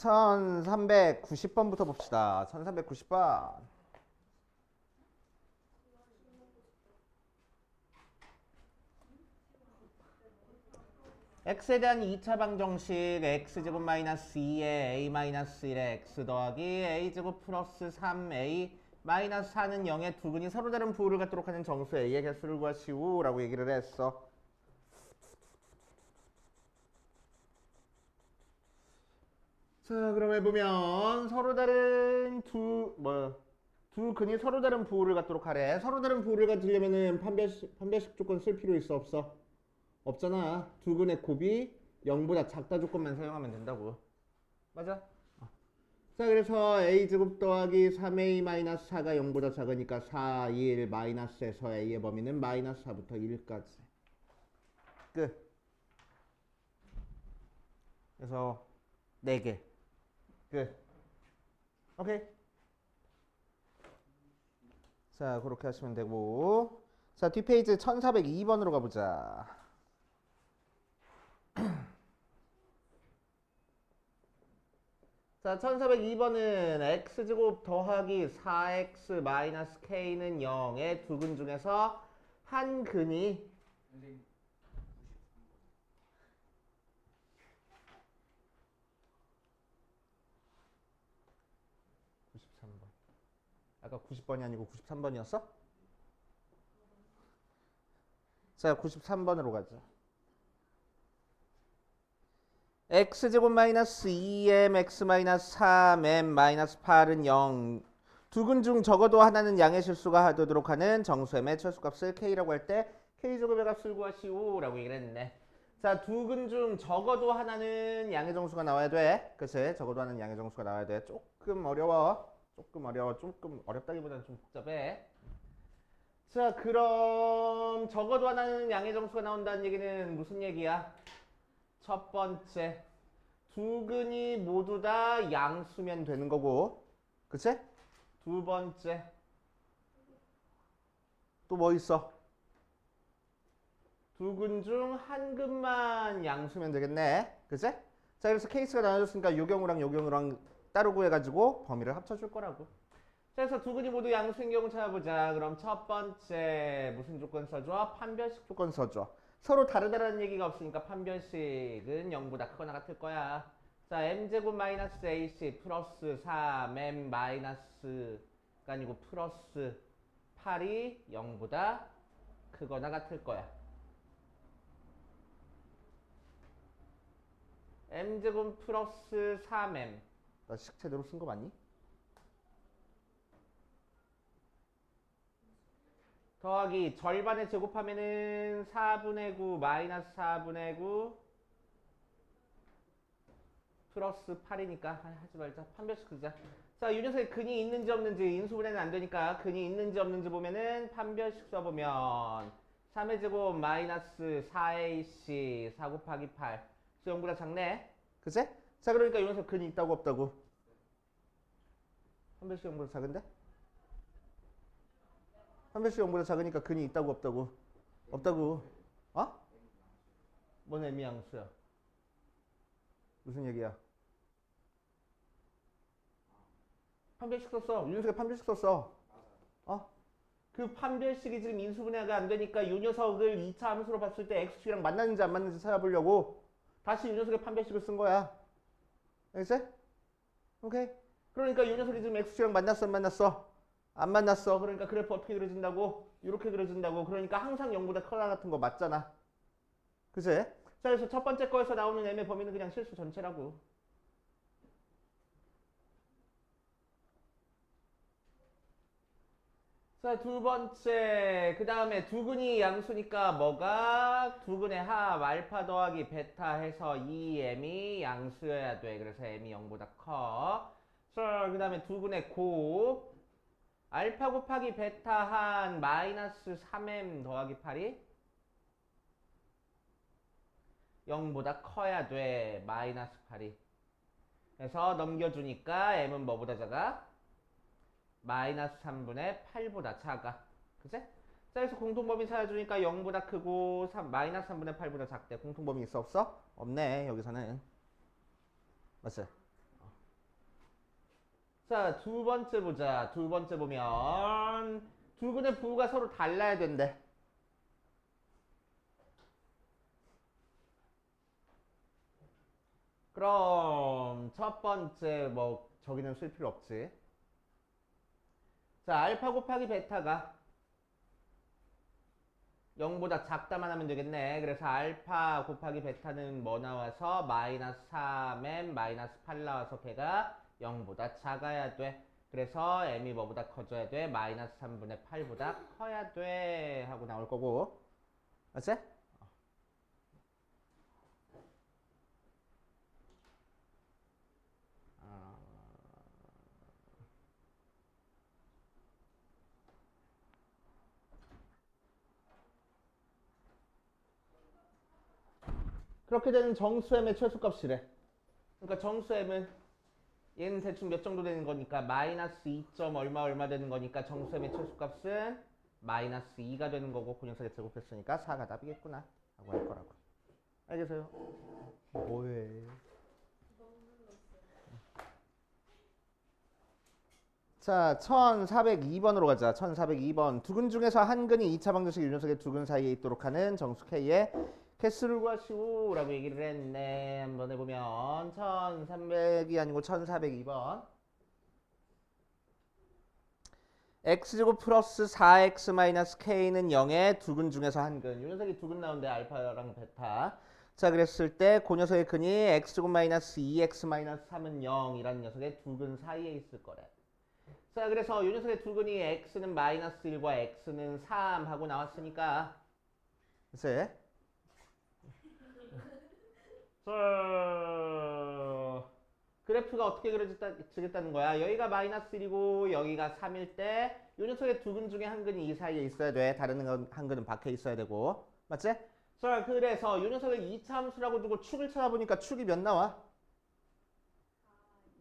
1390번부터 봅시다. 1390번. x에 대한 2차 방정식 x제곱 마이너스 2에 a 마이너스 1에 x 더하기 a제곱 플러스 3a 마이너스 4는 0의 두 근이 서로 다른 부호를 갖도록 하는 정수 a의 개수를 구하시오 라고 얘기를 했어. 자, 그럼 해보면 서로 다른 두 근이 서로 다른 부호를 갖도록 하래. 서로 다른 부호를 갖으려면은 판별식 조건 쓸 필요 있어 없어? 없잖아. 두 근의 곱이 0보다 작다 조건만 사용하면 된다고. 맞아? 자, 그래서 a제곱 더하기 3a-4가 0보다 작으니까 4, 1, 마이너스에서 a의 범위는 마이너스 4부터 1까지. 끝. 그래서 4개. 끝. 오케이. 자, 그렇게 하시면 되고. 자, 뒷페이지 1402번으로 가보자. 자, 1402번은 x제곱 더하기 4x 마이너스 k는 0의 두 근 중에서 한 근이 아까 90번이 아니고 93번이었어? 자, 93번으로 가자. x제곱 마이너스 2m x 마이너스 3m 마이너스 8은 0. 두 근 중 적어도 하나는 양의 실수가 되도록 하는 정수 m의 최소값을 k라고 할 때 k제곱의 값을 구하시오 라고 얘기를 했네. 자, 두 근 중 적어도 하나는 양의 정수가 나와야 돼. 그치? 적어도 하나는 양의 정수가 나와야 돼. 조금 어려워. 조금 어렵다기보다는 좀 복잡해. 자, 그럼 적어도 하나는 양의 정수가 나온다는 얘기는 무슨 얘기야? 첫 번째, 두 근이 모두 다 양수면 되는 거고, 그치? 두 번째, 또 뭐 있어? 두 근 중 한 근만 양수면 되겠네, 그치? 자, 그래서 케이스가 나눠졌으니까 요 경우랑 따로 구해가지고 범위를 합쳐줄 거라고. 자, 그래서 두 근이 모두 양수인 경우 찾아보자. 그럼 첫 번째 무슨 조건 써줘? 판별식 조건 써줘. 서로 다르다라는 얘기가 없으니까 판별식은 0보다 크거나 같을 거야. 자, m제곱 마이너스 ac 플러스 3m 마이너스가 아니고 플러스 8이 0보다 크거나 같을 거야. m제곱 플러스 3m 나 식 제대로 쓴 거 맞니? 더하기 절반에 제곱하면은 4분의 9 마이너스 4분의 9 플러스 8이니까 하지 말자. 판별식 쓰자. 자, 이 녀석에 근이 있는지 없는지 인수분해는 안 되니까 근이 있는지 없는지 보면은 판별식 써보면 3의 제곱 마이너스 4ac 4 곱하기 8 0보다 작네. 그치? 자, 그러니까 이 녀석 근이 있다고 없다고? 판별식 0보다 작은데? 판별식 0보다 작으니까 근이 있다고 없다고? 없다고. 어? 뭔 애미양수야? 무슨 얘기야? 판별식 썼어. 윤석이 판별식 썼어. 어? 그 판별식이 지금 인수분해가 안 되니까 이 녀석을 2차 함수로 봤을 때 x축이랑 만나는지 안 맞는지 찾아보려고 다시 이 녀석의 판별식을 쓴 거야. 알겠지? 오케이. 그러니까 이 녀석이 지금 x축이랑 만났어 안 만났어? 안 만났어. 그러니까 그래프 어떻게 그려진다고? 이렇게 그려진다고. 그러니까 항상 0보다 커나 같은 거 맞잖아. 그치? 자, 그래서 첫 번째 거에서 나오는 m의 범위는 그냥 실수 전체라고. 자, 두 번째. 그 다음에 두 근이 양수니까 뭐가? 두 근의 합 알파 더하기 베타 해서 이 m이 양수여야 돼. 그래서 m이 0보다 커. 자, 그 다음에 두 근의 곱 알파 곱하기 베타 한 마이너스 3m 더하기 8이 0보다 커야 돼. 마이너스 8이. 그래서 넘겨주니까 m은 뭐보다 작아? 마이너스 3분의 8보다 작아. 그치? 자, 그래서 공통범위 찾아주니까 0보다 크고 마이너스 3분의 8보다 작대. 공통범위 있어 없어? 없네. 여기서는. 맞지? 자, 두 번째 보자. 두 번째 보면 두 근의 부호가 서로 달라야 된대. 그럼 첫 번째 뭐 저기는 쓸 필요 없지. 자, 알파 곱하기 베타가 0보다 작다만 하면 되겠네. 그래서 알파 곱하기 베타는 뭐 나와서 마이너스 3m 마이너스 8 나와서 걔가 0보다 작아야 돼. 그래서 m이 뭐보다 커져야 돼. 마이너스 3분의 8보다 커야 돼 하고 나올 거고. 맞지? 그렇게 되는 정수m의 최소값이래. 그러니까 정수m은 얘는 대충 몇 정도 되는 거니까 마이너스 2. 얼마 되는 거니까 정수m의 최소값은 마이너스 2가 되는 거고 그 녀석에 제곱했으니까 4가 답이겠구나 하고 할 거라고. 알겠어요? 뭐해? 자, 1402번으로 가자. 1402번. 두근 중에서 한 근이 2차 방정식 유연석의 두 근 사이에 있도록 하는 정수 K의 개수를 구하시오 라고 얘기를 했네. 한번 해보면 1300이 아니고 1402번. x제곱 플러스 4x 마이너스 k는 0의 두 근 중에서 한 근. 이 녀석이 두 근 나오는데 알파랑 베타. 자, 그랬을 때 그 녀석의 근이 x제곱 마이너스 2x 마이너스 3은 0이라는 녀석의 두 근 사이에 있을 거래. 자, 그래서 이 녀석의 두 근이 x는 마이너스 1과 x는 3 하고 나왔으니까 글쎄. 자, 그래프가 어떻게 그려지겠다는 거야? 여기가 마이너스 1이고 여기가 3일 때 이 녀석의 두 근 중에 한 근이 이 사이에 있어야 돼. 다른 한 근은 밖에 있어야 되고. 맞지? 자, 그래서 이 녀석을 2차 함수라고 두고 축을 찾아보니까 축이 몇 나와?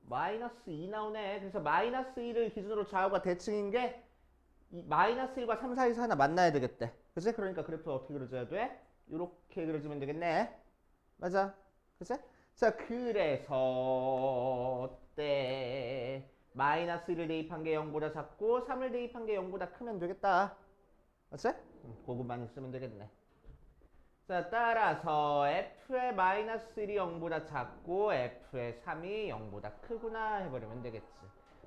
마이너스 2 나오네. 그래서 마이너스 2를 기준으로 좌우가 대칭인 게 이 마이너스 1과 3 사이에서 하나 만나야 되겠대. 그치? 그러니까 그래프를 어떻게 그려줘야 돼? 이렇게 그려주면 되겠네. 맞아. 그치? 자, 그래서 때 마이너스 1을 대입한 게 0보다 작고 3을 대입한 게 0보다 크면 되겠다. 맞지? 그것만 있으면 되겠네. 자, 따라서 f의 마이너스 1이 0보다 작고 f의 3이 0보다 크구나 해버리면 되겠지.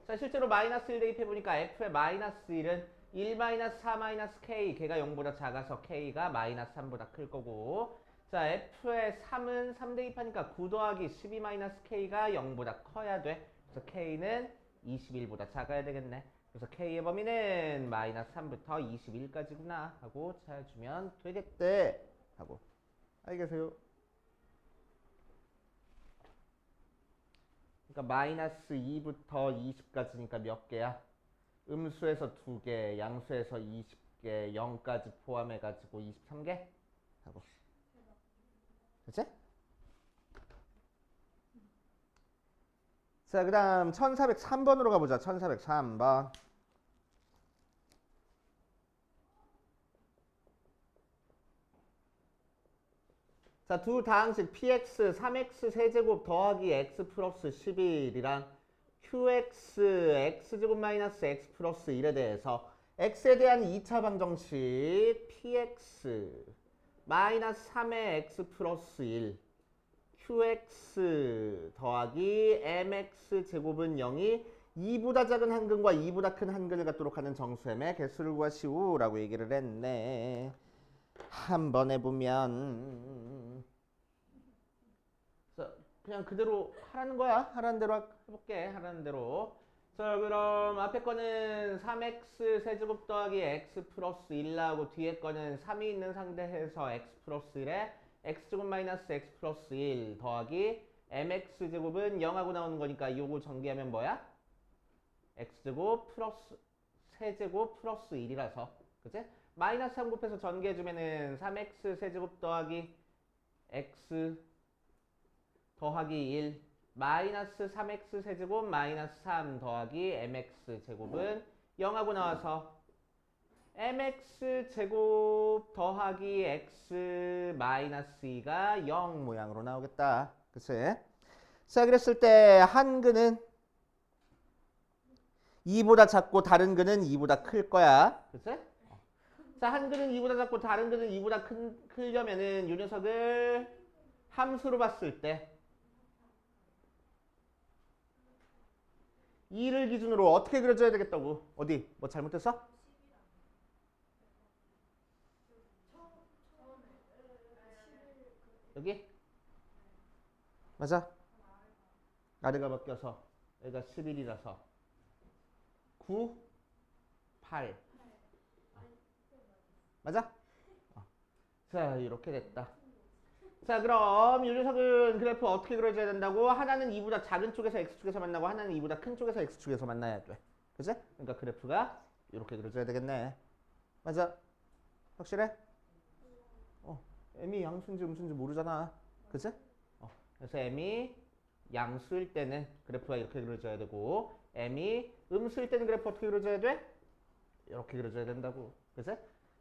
자, 실제로 마이너스 1 대입해보니까 f의 마이너스 1은 1 마이너스 4 마이너스 k, 걔가 0보다 작아서 k가 마이너스 3보다 클 거고, 자, f의 3은 3 대입하니까 9 더하기 12 마이너스 k가 0보다 커야 돼. 그래서 k는 21보다 작아야 되겠네. 그래서 k의 범위는 마이너스 3부터 21까지구나 하고 찾아주면 되겠대 하고. 알겠어요? 그러니까 마이너스 2부터 20까지니까 몇 개야? 음수에서 2개, 양수에서 20개, 0까지 포함해가지고 23개? 하고. 그치? 자, 그 다음 1403번으로 가보자. 1403번. 자, 두 다항식 px 3x 세제곱 더하기 x 플러스 11이랑 qx x제곱 마이너스 x 플러스 1에 대해서 x에 대한 2차 방정식 px 마이너스 3의 x 플러스 1 qx 더하기 mx 제곱은 0이 2보다 작은 한근과 2보다 큰 한근을 갖도록 하는 정수m의 개수를 구하시오 라고 얘기를 했네. 한번 해보면 그냥 그대로 하라는 거야. 하라는 대로 해볼게. 하라는 대로. 자, 그럼 앞에 거는 3x 세제곱 더하기 x 플러스 1 나오고 뒤에 거는 3이 있는 상태에서 x 플러스 1에 x제곱 마이너스 x 플러스 1 더하기 mx 제곱은 0하고 나오는 거니까 요거 전개하면 뭐야? x제곱 플러스 세제곱 플러스 1이라서 그치? 마이너스 3 곱해서 전개해주면은 3x 세제곱 더하기 x 더하기 1 마이너스 3x 세제곱 마이너스 3 더하기 mx 제곱은 0하고 나와서 mx 제곱 더하기 x 마이너스 2가 0 모양으로 나오겠다. 그치? 자, 그랬을 때 한근은 2보다 작고 다른 근은 2보다 클 거야. 그치? 자, 한 근은 2보다 작고 다른 근은 2보다 크려면은 이 녀석을 함수로 봤을 때 2를 기준으로 어떻게 그려줘야 되겠다고. 어디? 뭐 잘못했어? 여기? 맞아. 아래가 바뀌어서 여기가 11이라서 9, 8. 맞아? 자, 이렇게 됐다. 자, 그럼 이 녀석은 그래프 어떻게 그려줘야 된다고? 하나는 2보다 작은 쪽에서 x축에서 만나고 하나는 2보다 큰 쪽에서 x축에서 만나야 돼. 그치? 그러니까 그래프가 이렇게 그려줘야 되겠네. 맞아? 확실해? m이 양수인지 음수인지 모르잖아. 그치? 그래서 m이 양수일 때는 그래프가 이렇게 그려져야 되고 m이 음수일 때는 그래프 어떻게 그려져야 돼? 이렇게 그려줘야 된다고. 그치?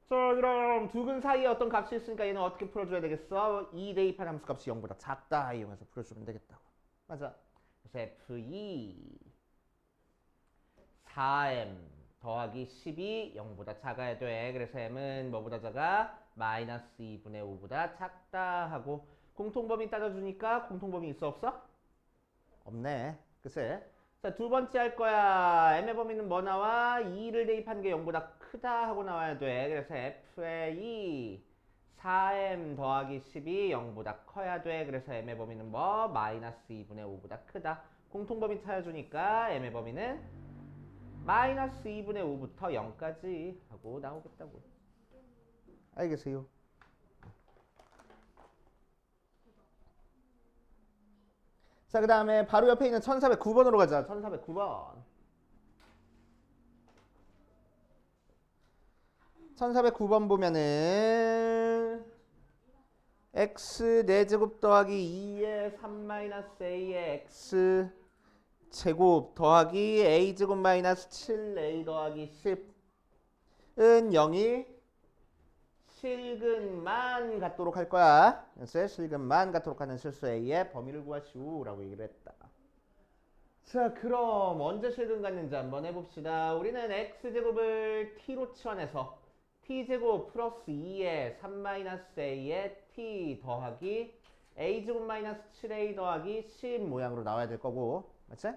자, 그럼 두 근 사이에 어떤 값이 있으니까 얘는 어떻게 풀어줘야 되겠어? 2 대입한 함수 값이 0보다 작다 이용해서 풀어주면 되겠다고. 맞아. 그래서 f2 4m 더하기 10이 0보다 작아야 돼. 그래서 m은 뭐보다 작아? 마이너스 2분의 5보다 작다 하고 공통범위 따져주니까 공통범위 있어 없어? 없네. 그치? 자, 두 번째 할 거야. m의 범위는 뭐 나와? 2를 대입한 게 0보다 크다 하고 나와야 돼. 그래서 f의 2 4m 더하기 10이 0보다 커야 돼. 그래서 m의 범위는 뭐? 마이너스 2분의 5보다 크다. 공통범위 찾아주니까 m의 범위는 마이너스 2분의 5부터 0까지 하고 나오겠다고. 알겠어요? 자, 그 다음에 바로 옆에 있는 1409번으로 가자. 1409번. 1409번 보면은 x 4제곱 더하기 2의 3-a의 x 제곱 더하기 a제곱 마이너스 7a 더하기 10은 0이 실근만 같도록 할 거야. 그래서 실근만 같도록 하는 실수 a의 범위를 구하시오라고 얘기를 했다. 자, 그럼 언제 실근 같는지 한번 해봅시다. 우리는 x제곱을 t로 치환해서 t제곱 플러스 2의 3-a의 t 더하기 a제곱 마이너스 7a 더하기 10 모양으로 나와야 될 거고. 맞지?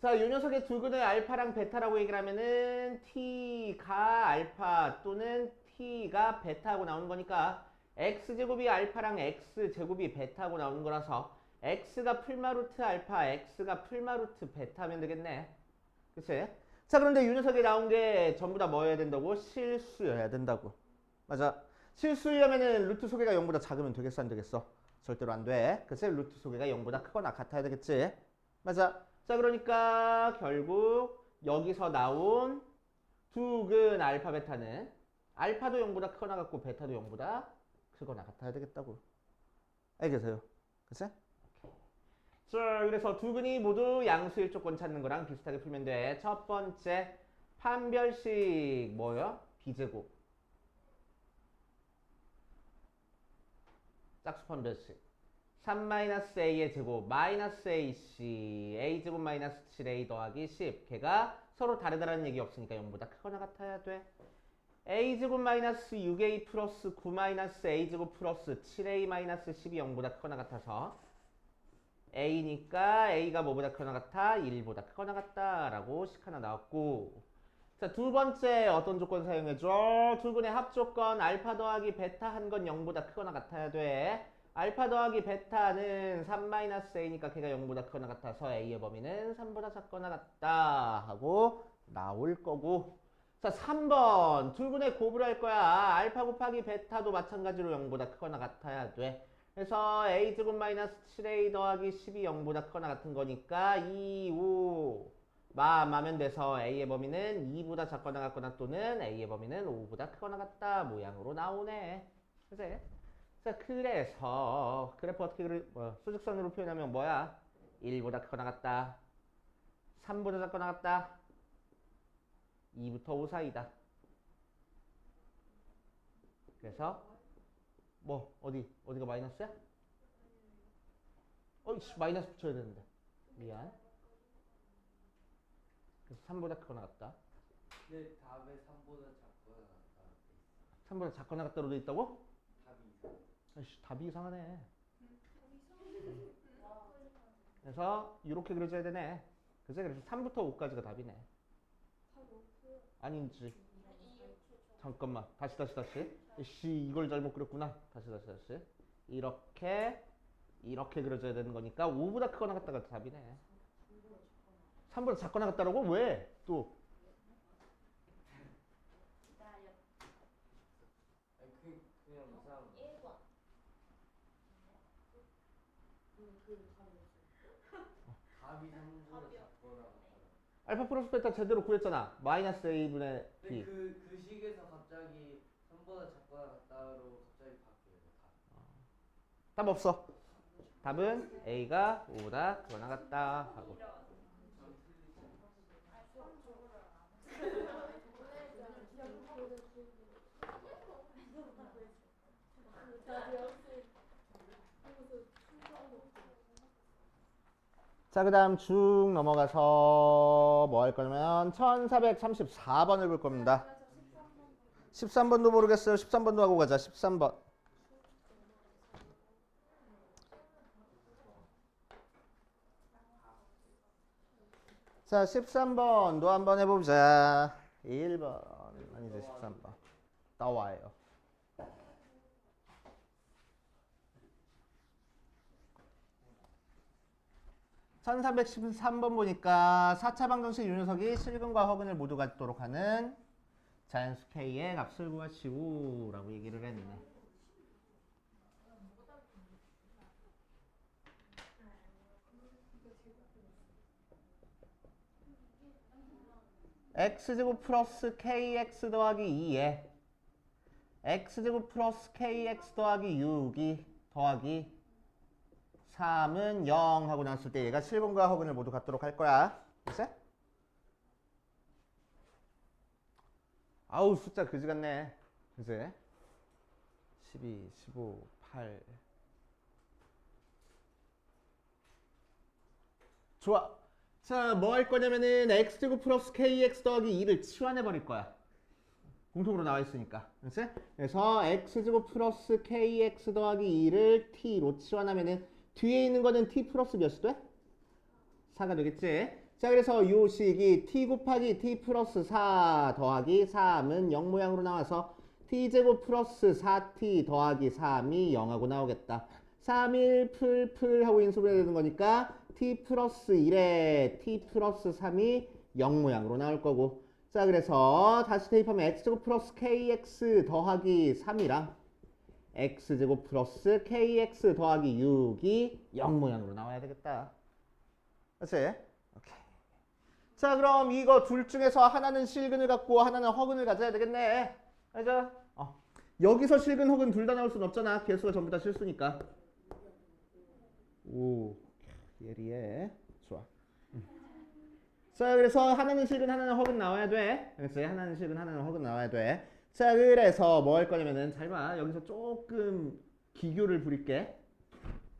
자, 이 녀석의 두 근을 알파랑 베타라고 얘기를 하면은 t가 알파 또는 t가 베타하고 나오는 거니까 x제곱이 알파랑 x제곱이 베타하고 나오는 거라서 x가 풀마루트 알파, x가 풀마루트 베타면 되겠네. 그치? 자, 그런데 이 녀석에 나온 게 전부 다 뭐 해야 된다고? 실수여야 된다고. 맞아. 실수려면은 루트 소개가 0보다 작으면 되겠어, 안 되겠어? 절대로 안 돼. 그치? 루트 소개가 0보다 크거나 같아야 되겠지? 맞아. 자, 그러니까 결국 여기서 나온 두 근 알파 베타는 알파도 0보다 크거나 같고 베타도 0보다 크거나 같아야 되겠다고. 알겠어요? 그치? 자, 그래서 두 근이 모두 양수일 조건 찾는 거랑 비슷하게 풀면 돼. 첫 번째 판별식 뭐요? b제곱. 짝수 판별식. 3-a의 제곱 마이너스 ac a제곱 마이너스 7a 더하기 10 걔가 서로 다르다라는 얘기 없으니까 0보다 크거나 같아야 돼. a제곱 마이너스 6a 플러스 9 마이너스 a제곱 플러스 7a 마이너스 10이 0보다 크거나 같아서 a니까 a가 뭐보다 크거나 같아? 1보다 크거나 같다 라고 식 하나 나왔고, 자, 두 번째 어떤 조건 사용해줘? 두 근의 합조건 알파 더하기 베타 한 건 0보다 크거나 같아야 돼. 알파 더하기 베타는 3-a니까 걔가 0보다 크거나 같아서 a의 범위는 3보다 작거나 같다 하고 나올 거고, 자, 3번 두 근의 곱을 할 거야. 알파 곱하기 베타도 마찬가지로 0보다 크거나 같아야 돼. 그래서 a제곱 마이너스 7a 더하기 10이 0보다 크거나 같은 거니까 2, 5 마면 돼서 a의 범위는 2보다 작거나 같거나 또는 a의 범위는 5보다 크거나 같다 모양으로 나오네. 그치? 자, 그래서 그래프 어떻게 수직선으로 표현하면 뭐야? 1보다 크거나 같다, 3보다 작거나 같다, 2부터 5 사이다. 그래서 뭐 어디가 마이너스야? 어이씨, 마이너스 붙여야 되는데 미안. 그래서 3보다 크거나 같다. 네, 답에 3보다 작거나 같다. 3보다 작거나 같다로 돼 있다고? 답이 이상. 아이씨, 답이 이상하네. 그래서 이렇게 그려줘야 되네. 그래서 3부터 5까지가 답이네. 아닌지. 잠깐만. 다시. 씨, 이걸 잘못 그렸구나. 다시. 이렇게 그려줘야 되는 거니까 5보다 크거나 같다가 답이네. 3보다 작거나 같다라고? 왜? 또 아니 그냥 이상. 답이 3보다 작거나 같다. 알파 플러스 베타 제대로 구했잖아. 마이너스 A분의 근데 B. 그 식에서 갑자기 3보다 작거나 같다로 갑자기 바뀌어요. 답 없어. 답은 A가 5보다 크거나 같다 하고. 자, 그 다음 쭉 넘어가서 뭐 할 거냐면 1434번을 볼 겁니다. 13번도 모르겠어요. 13번도 하고 가자. 13번. 자, 13번도 한번 해보자. 1번 아니죠, 13번. 나와요. (1313번) 보니까 4차 방정식 이 녀석이 실근과 허근을 모두 갖도록 하는 자연수 K의 값을 구하시오 라고 얘기를 했네. x제곱 플러스 kx 더하기 2에 x제곱 플러스 kx 더하기 6이 더하기 3은 0 하고 나왔을 때 얘가 실근과 허근을 모두 갖도록 할 거야. 글쎄? 아우, 숫자 그지 같네. 글쎄? 12, 15, 8. 좋아. 자, 뭐 할 거냐면은 x제곱 플러스 kx 더하기 2를 치환해 버릴 거야. 공통으로 나와 있으니까. 그렇지? 그래서 x제곱 플러스 kx 더하기 2를 t로 치환하면은 뒤에 있는 거는 t 플러스 몇이 돼? 4가 되겠지? 자, 그래서 요 식이 t 곱하기 t 플러스 4 더하기 3은 0 모양으로 나와서 t제곱 플러스 4t 더하기 3이 0하고 나오겠다. 3, 1, 풀 하고 인수분해 되는 거니까 t 플러스 1에 t 플러스 3이 0 모양으로 나올 거고. 자, 그래서 다시 대입하면 x제곱 플러스 kx 더하기 3이랑 x제곱 플러스 kx 더하기 6이 0 모양으로 나와야 되겠다. 그렇지? 오케이. 자, 그럼 이거 둘 중에서 하나는 실근을 갖고 하나는 허근을 가져야 되겠네. 알죠? 여기서 실근 허근 둘 다 나올 순 없잖아. 개수가 전부 다 실수니까. 오, 예리해. 좋아. 자, 그래서 하나는 실근 하나는 허근 나와야 돼. 그렇지? 하나는 실근 하나는 허근 나와야 돼. 자, 그래서 뭐 할 거냐면은 잘 봐. 여기서 조금 기교를 부릴게.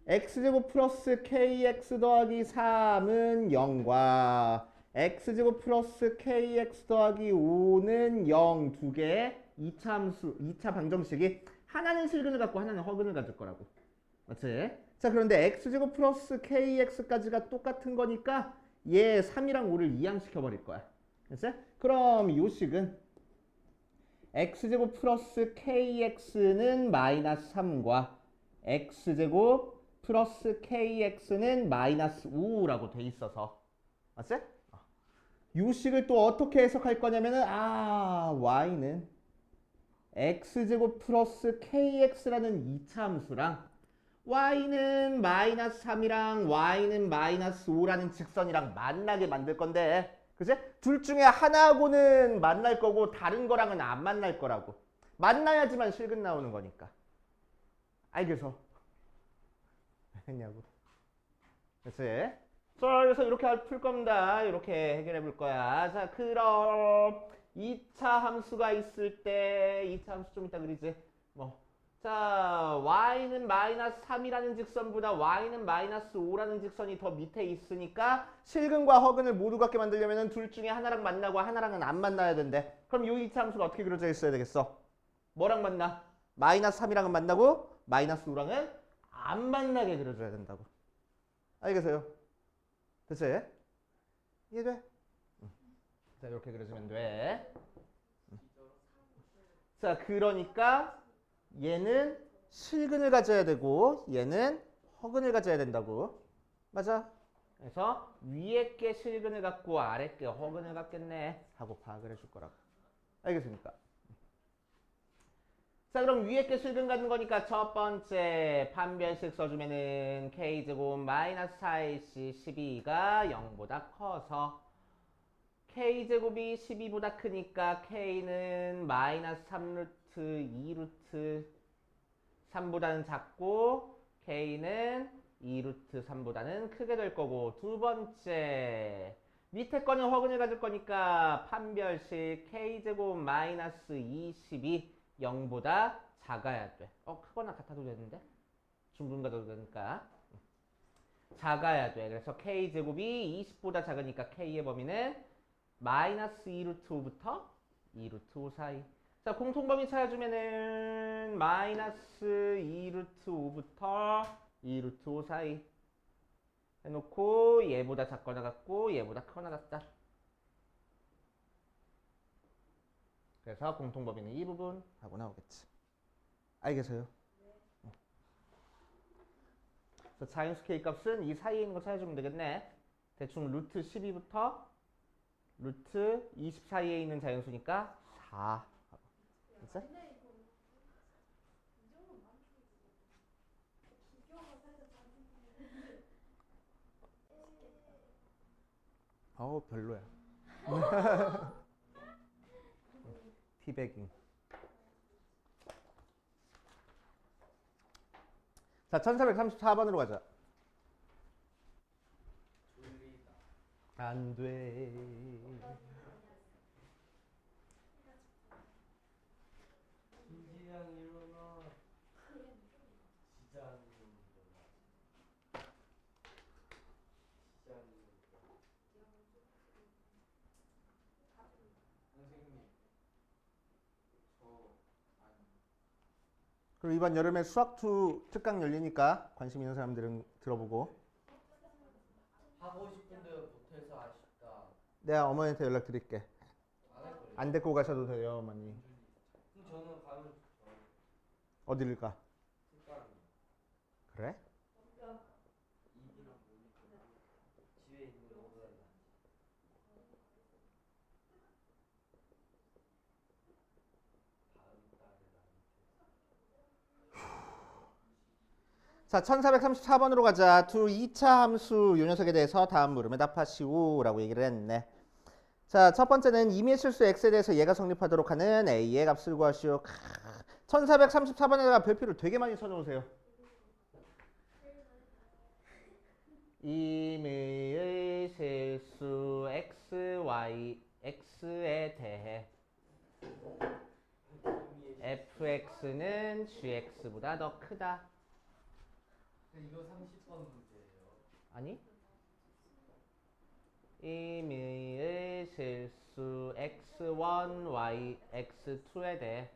x제곱 플러스 kx 더하기 3은 0과 x제곱 플러스 kx 더하기 5는 0 두 개의 2차 함수, 2차 방정식이 하나는 실근을 갖고 하나는 허근을 가질 거라고. 맞지? 자, 그런데 x제곱 플러스 kx까지가 똑같은 거니까 얘 3이랑 5를 이항시켜 버릴 거야. 됐어? 그럼 이 식은 x제곱 플러스 kx는 마이너스 3과 x제곱 플러스 kx는 마이너스 5라고 돼 있어서, 맞지? 이 식을 또 어떻게 해석할 거냐면은 y는 x제곱 플러스 kx라는 2차 함수랑 y는 마이너스 3이랑 y는 마이너스 5라는 직선이랑 만나게 만들 건데, 그치? 둘 중에 하나하고는 만날 거고 다른 거랑은 안 만날 거라고. 만나야지만 실근 나오는 거니까. 알겠어? 했냐고. 그치? 자, 그래서 이렇게 풀 겁니다. 이렇게 해결해 볼 거야. 자, 그럼 2차 함수가 있을 때 2차 함수 좀 이따 그리지. 뭐. 자, y는 마이너스 3이라는 직선보다 y는 마이너스 5라는 직선이 더 밑에 있으니까 실근과 허근을 모두 같게 만들려면 둘 중에 하나랑 만나고 하나랑은 안 만나야 된대. 그럼 요 이차 함수가 어떻게 그려져 있어야 되겠어? 뭐랑 만나? 마이너스 3이랑은 만나고 마이너스 5랑은 안 만나게 그려줘야 된다고. 알겠어요? 됐지? 이해돼? 자, 이렇게 그려주면 돼. 자, 그러니까 얘는 실근을 가져야 되고 얘는 허근을 가져야 된다고. 맞아? 그래서 위에 게 실근을 갖고 아래 게 허근을 갖겠네 하고 파악을 해줄 거라고. 알겠습니까? 자, 그럼 위에 게 실근 가는 거니까 첫 번째 판별식 써주면은 k제곱 마이너스 4ac 12가 0보다 커서 k제곱이 12보다 크니까 k는 마이너스 3루트 2루트 3보다는 작고 k는 2루트 3보다는 크게 될 거고, 두 번째 밑에 거는 허근을 가질 거니까 판별식 k제곱 마이너스 22 0보다 작아야 돼. 크거나 같아도 되는데 중분 가져도 되니까 작아야 돼. 그래서 k제곱이 20보다 작으니까 k의 범위는 마이너스 2루트 5부터 2루트 5 사이. 자, 공통범위 찾아주면은 마이너스 2루트 5부터 2루트 5 사이 해놓고 얘보다 작거나 같고 얘보다 크거나 같다. 그래서 공통범위는 이 부분 하고 나오겠지. 알겠어요? 그래서 자연수 k 값은 이 사이에 있는 거 찾아주면 되겠네. 대충 루트 12부터 루트 20 사이에 있는 자연수니까 4. 됐어? 별로야. 티베깅. 자, 1434번으로 가자. 안 돼. 김지양 일어나. 진짜 안 일어나. 진짜 안 일어나. 선생님, 그리고 이번 여름에 수학2 특강 열리니까 관심 있는 사람들은 들어보고. 하고 싶은데 못해서 아쉽다. 내가 어머니한테 연락드릴게. 안 할 거예요. 안 데리고 가셔도 돼요, 어머니. 그럼 저는 가면 좋죠. 어디를 가? 특강이. 그래? 입이랑 몸이 집에 있는 거보다 낫지. 다음 달에 자, 1434번으로 가자. 두 2차 함수 요 녀석에 대해서 다음 물음에 답하시오라고 얘기를 했네. 자, 첫 번째는 임의 실수 x에 대해서 얘가 성립하도록 하는 a의 값을 구하시오. 1434번에다가 별표를 되게 많이 쳐놓으세요. 임의의 실수 x, y, x에 대해 fx는 gx보다 더 크다. 이거 30번 문제예요. 아니? 임의의 실수 x1, y, x2에 대해.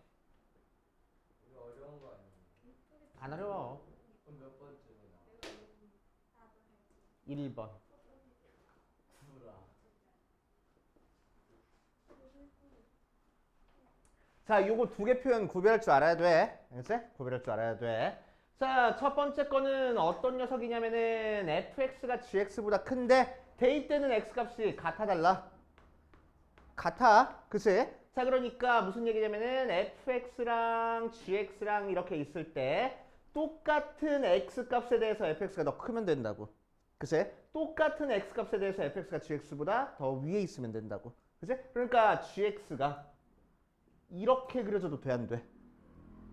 이거 어려운 거 아니에요? 안 어려워. 그럼 몇 번째로 나와? 1번. 구라. 자, 요거 두 개 표현 구별할 줄 알아야 돼. 알겠지? 구별할 줄 알아야 돼. 자, 첫 번째 거는 어떤 녀석이냐면은 fx가 gx보다 큰데 대입되는 x값이 같아 달라. 같아. 그치? 자, 그러니까 무슨 얘기냐면은 fx랑 gx랑 이렇게 있을 때 똑같은 x값에 대해서 fx가 더 크면 된다고. 그치? 똑같은 x값에 대해서 fx가 gx보다 더 위에 있으면 된다고. 그치? 그러니까 gx가 이렇게 그려져도 돼, 안 돼?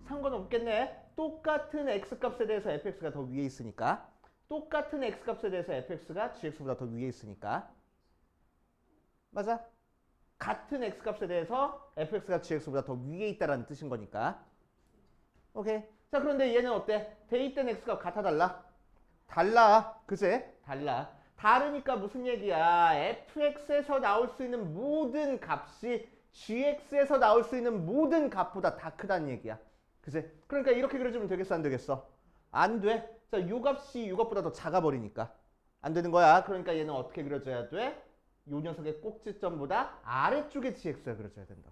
상관없겠네. 똑같은 x값에 대해서 fx가 더 위에 있으니까. 똑같은 x값에 대해서 fx가 gx보다 더 위에 있으니까. 맞아? 같은 x값에 대해서 fx가 gx보다 더 위에 있다라는 뜻인 거니까. 오케이. 자, 그런데 얘는 어때? 대입된 x가 같아 달라? 달라. 그제? 달라. 다르니까 무슨 얘기야? fx에서 나올 수 있는 모든 값이 gx에서 나올 수 있는 모든 값보다 다 크다는 얘기야. 그제? 그러니까 이렇게 그려주면 되겠어, 안 되겠어? 안 돼. 자, 요 값이 요 값보다 더 작아 버리니까 안 되는 거야. 그러니까 얘는 어떻게 그려줘야 돼? 요 녀석의 꼭지점보다 아래쪽에 gx가 그려줘야 된다.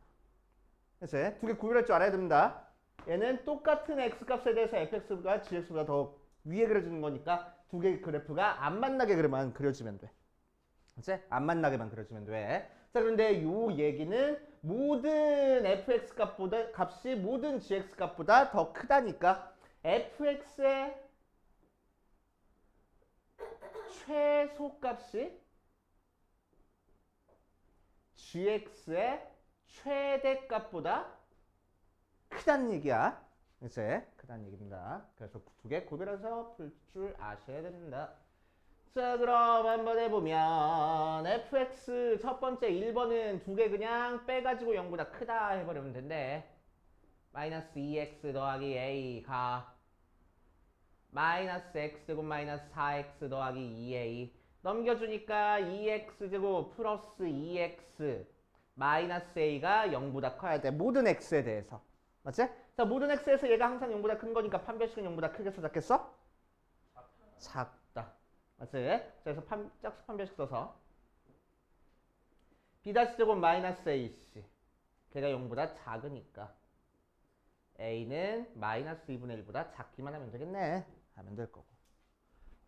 그치? 두 개 구별할 줄 알아야 됩니다. 얘는 똑같은 x값에 대해서 fx가 gx보다 더 위에 그려주는 거니까 두 개의 그래프가 안 만나게 그려주면 돼. 그치? 안 만나게만 그려주면 돼. 자, 그런데 요 얘기는 모든 fx 값이 모든 gx 값보다 더 크다니까 fx의 최소값이 gx의 최대값보다 크다는 얘기야. 이제 크다는 얘기입니다. 그래서 두 개 구별해서 풀 줄 아셔야 됩니다. 자, 그럼 한번 해보면 fx 첫 번째 1번은 두 개 그냥 빼가지고 0보다 크다 해버리면 된대. 마이너스 2x 더하기 a가 마이너스 x제곱 마이너스 4x 더하기 2a 넘겨주니까 2x제곱 플러스 2x 마이너스 a가 0보다 커야 돼. 모든 x에 대해서. 맞지? 자, 모든 x에서 얘가 항상 0보다 큰 거니까 판별식은 0보다 크게 써잡겠어? 작다. 맞지? 그래서 짝수 판별식 써서 b-제곱 마이너스 ac 걔가 0보다 작으니까 a는 마이너스 2분의 1보다 작기만 하면 되겠네. 하면 될 거고.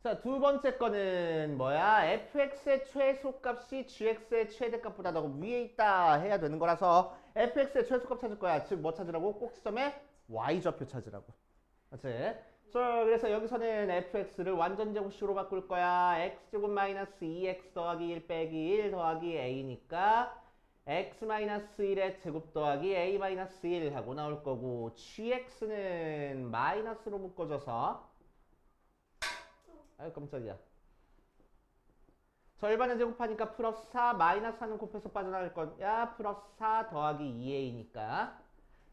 자, 두 번째 거는 뭐야? fx의 최소값이 gx의 최대값보다 더 위에 있다 해야 되는 거라서 fx의 최소값 찾을 거야. 즉 뭐 찾으라고? 꼭지점에 y좌표 찾으라고. 맞지? 자, 그래서 여기서는 fx를 완전 제곱식으로 바꿀 거야. x제곱 마이너스 2x 더하기 1 빼기 1 더하기 a니까 x 마이너스 1의 제곱 더하기 a 마이너스 1 하고 나올 거고 gx는 마이너스로 묶어줘서 아유 깜짝이야. 절반을 제곱하니까 플러스 4 마이너스 4는 곱해서 빠져나갈 거야. 플러스 4 더하기 2a니까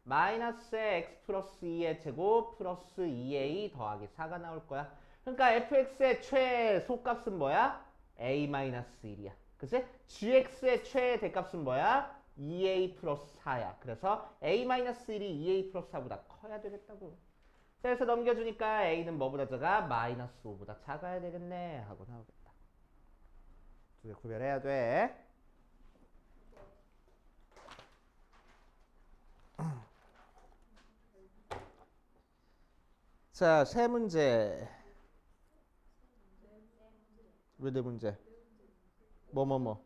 마이너스 x 플러스 2의 제곱 플러스 2a 더하기 4가 나올 거야. 그러니까 fx의 최소값은 뭐야? a 마이너스 1이야. 그치? gx의 최대값은 뭐야? 2a 플러스 4야. 그래서 a 마이너스 1이 2a 플러스 4보다 커야 되겠다고. 그래서 넘겨주니까 a는 뭐보다 작아? 마이너스 5보다 작아야 되겠네 하고 나오겠다. 두 개 구별해야 돼. 자, 세 문제. 왜 네 문제? 뭐?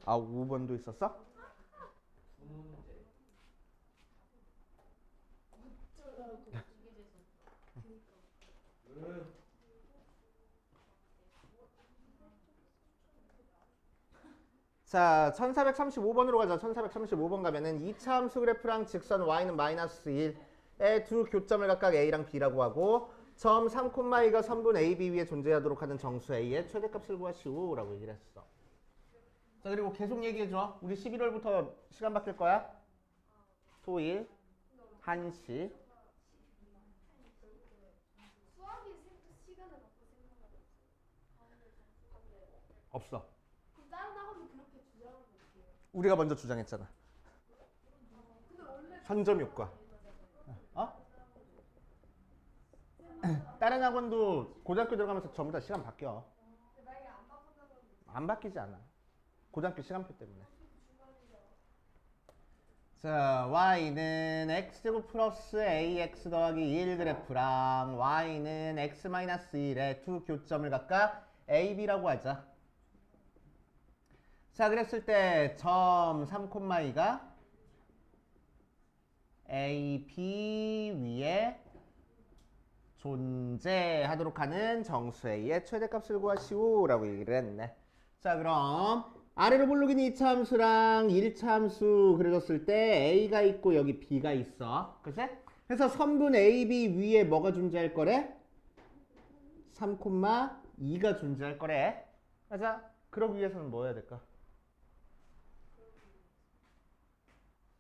아, 5번도 있었어? 두 문제. 자, 1435번으로 가자. 1435번 가면은 2차 함수 그래프랑 직선 y는 마이너스 1의 두 교점을 각각 a랑 b라고 하고 점 3,2가 선분 AB 위에 존재하도록 하는 정수 A의 최대값을 구하시오 라고 얘기를 했어. 자, 그리고 계속 얘기해줘. 우리 11월부터 시간 바뀔 거야. 토일 1시. 수학이 시간을 바꿔 생각하는 없어. 그럼 다른 학원도 그렇게 주장하면 어떡해요? 우리가 먼저 주장했잖아. 근데 원래 선점 효과. 어? 다른 학원도 고등학교 들어가면서 전부 다 시간 바뀌어. 만약에 안 바꾼다고 하면 안 바뀌지 않아. 고등학교 시간표 때문에. 자, y는 x제곱 플러스 ax 더하기 1 그래프랑 y는 x 마이너스 1의 두 교점을 각각 a, b라고 하자. 자, 그랬을 때 점 3,2가 a, b 위에 존재하도록 하는 정수 a의 최대값을 구하시오 라고 얘기를 했네. 자, 그럼 아래로 볼록인 2차 함수랑 1차 함수 그려졌을 때 a가 있고 여기 b가 있어. 그치? 그래서 선분 ab 위에 뭐가 존재할 거래? 3,2가 존재할 거래. 맞아? 그러기 위해서는 뭐 해야 될까?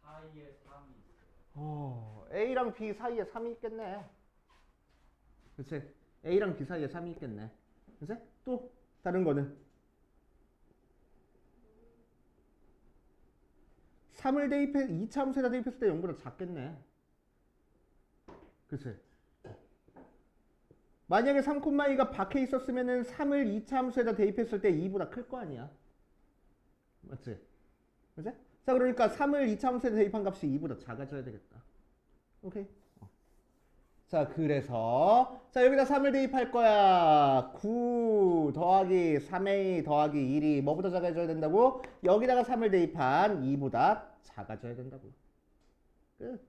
사이에 3이 있어요. a랑 b 사이에 3이 있겠네. 그치? A랑 B 사이에 3이 있겠네. 그치? 또 다른 거는 3을 대입해 2차 함수에다 대입했을 때 0보다 작겠네. 그치? 만약에 3,2가 밖에 있었으면은 3을 2차 함수에다 대입했을 때 2보다 클 거 아니야. 맞지? 그치? 자, 그러니까 3을 2차 함수에다 대입한 값이 2보다 작아져야 되겠다. 오케이. 자, 그래서 자, 여기다 3을 대입할 거야. 9 더하기 3a 더하기 1이 뭐보다 작아져야 된다고? 여기다가 3을 대입한 2보다 작아져야 된다고. 끝.